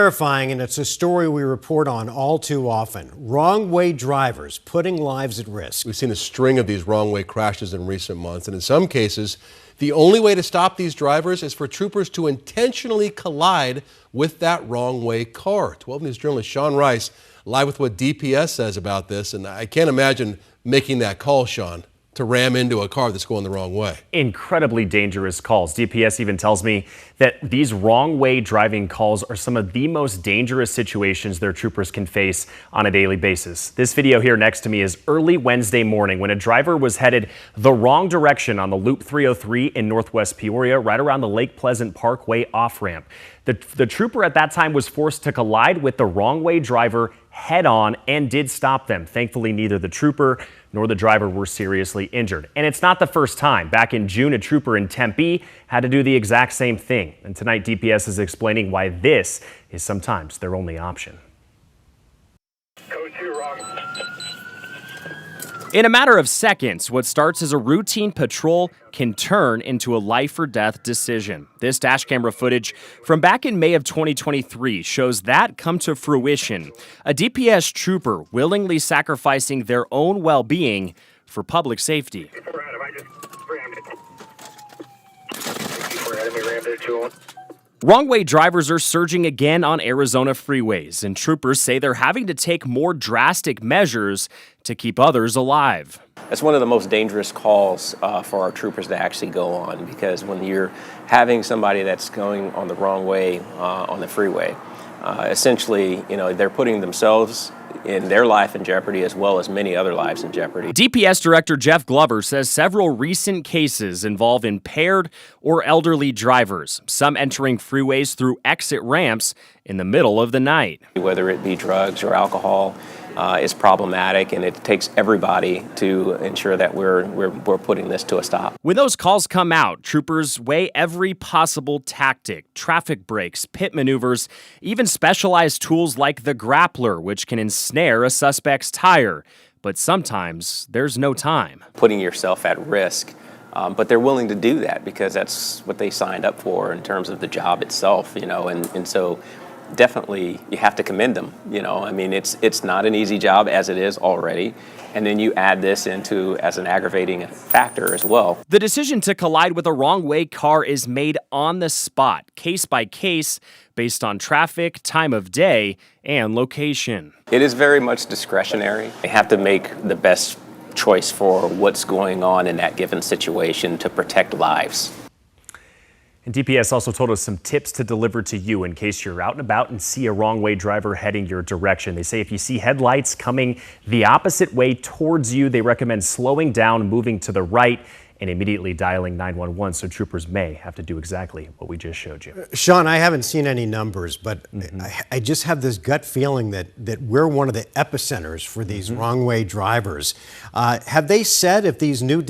Terrifying, and it's a story we report on all too often. Wrong-way drivers putting lives at risk. We've seen a string of these wrong-way crashes in recent months, and in some cases, the only way to stop these drivers is for troopers to intentionally collide with that wrong-way car. 12 News journalist Sean Rice live with what DPS says about this, and I can't imagine making that call, Sean, to ram into a car that's going the wrong way. Incredibly dangerous calls. DPS even tells me that these wrong way driving calls are some of the most dangerous situations their troopers can face on a daily basis. This video here next to me is early Wednesday morning when a driver was headed the wrong direction on the Loop 303 in Northwest Peoria, right around the Lake Pleasant Parkway off-ramp. The trooper at that time was forced to collide with the wrong way driver head on and did stop them. Thankfully, neither the trooper nor the driver were seriously injured. And it's not the first time. Back in June, a trooper in Tempe had to do the exact same thing. And tonight, DPS is explaining why this is sometimes their only option. Code 2 wrong. In a matter of seconds, what starts as a routine patrol can turn into a life or death decision. This dash camera footage from back in May of 2023 shows that come to fruition. A DPS trooper willingly sacrificing their own well-being for public safety. Wrong-way drivers are surging again on Arizona freeways, and troopers say they're having to take more drastic measures to keep others alive. It's one of the most dangerous calls for our troopers to actually go on, because when you're having somebody that's going on the wrong way on the freeway, essentially, they're putting themselves in their life in jeopardy as well as many other lives in jeopardy. DPS Director Jeff Glover says several recent cases involve impaired or elderly drivers, some entering freeways through exit ramps in the middle of the night. Whether it be drugs or alcohol is problematic, and it takes everybody to ensure that we're putting this to a stop. When those calls come out, troopers weigh every possible tactic: traffic breaks, pit maneuvers, even specialized tools like the grappler, which can ensnare a suspect's tire. But sometimes there's no time. Putting yourself at risk, but they're willing to do that because that's what they signed up for in terms of the job itself, and so definitely you have to commend them. It's not an easy job as it is already, and then you add this into as an aggravating factor as well. The decision to collide with a wrong-way car is made on the spot, case by case, based on traffic, time of day, and location. It is very much discretionary. They have to make the best choice for what's going on in that given situation to protect lives. And DPS also told us some tips to deliver to you in case you're out and about and see a wrong-way driver heading your direction. They say if you see headlights coming the opposite way towards you, they recommend slowing down, moving to the right, and immediately dialing 911, so troopers may have to do exactly what we just showed you. Sean, I haven't seen any numbers, but I just have this gut feeling that we're one of the epicenters for these wrong-way drivers. Have they said if these new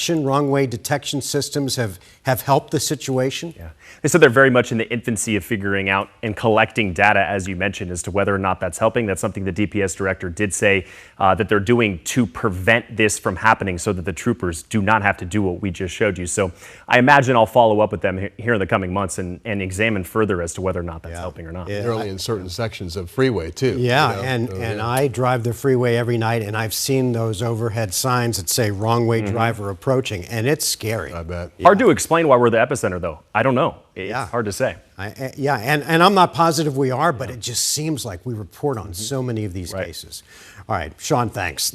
wrong-way detection systems have helped the situation? Yeah. They said they're very much in the infancy of figuring out and collecting data, as you mentioned, as to whether or not that's helping. That's something the DPS director did say that they're doing to prevent this from happening so that the troopers do not have to do what we just showed you. So I imagine I'll follow up with them here in the coming months and examine further as to whether or not that's helping or not. Yeah, only in certain sections of freeway too. Yeah, and I drive the freeway every night, and I've seen those overhead signs that say wrong-way driver approaching, and it's scary. I bet. Hard to explain why we're the epicenter, though. I don't know. It's hard to say. And I'm not positive we are, but it just seems like we report on so many of these cases. All right, Sean, thanks.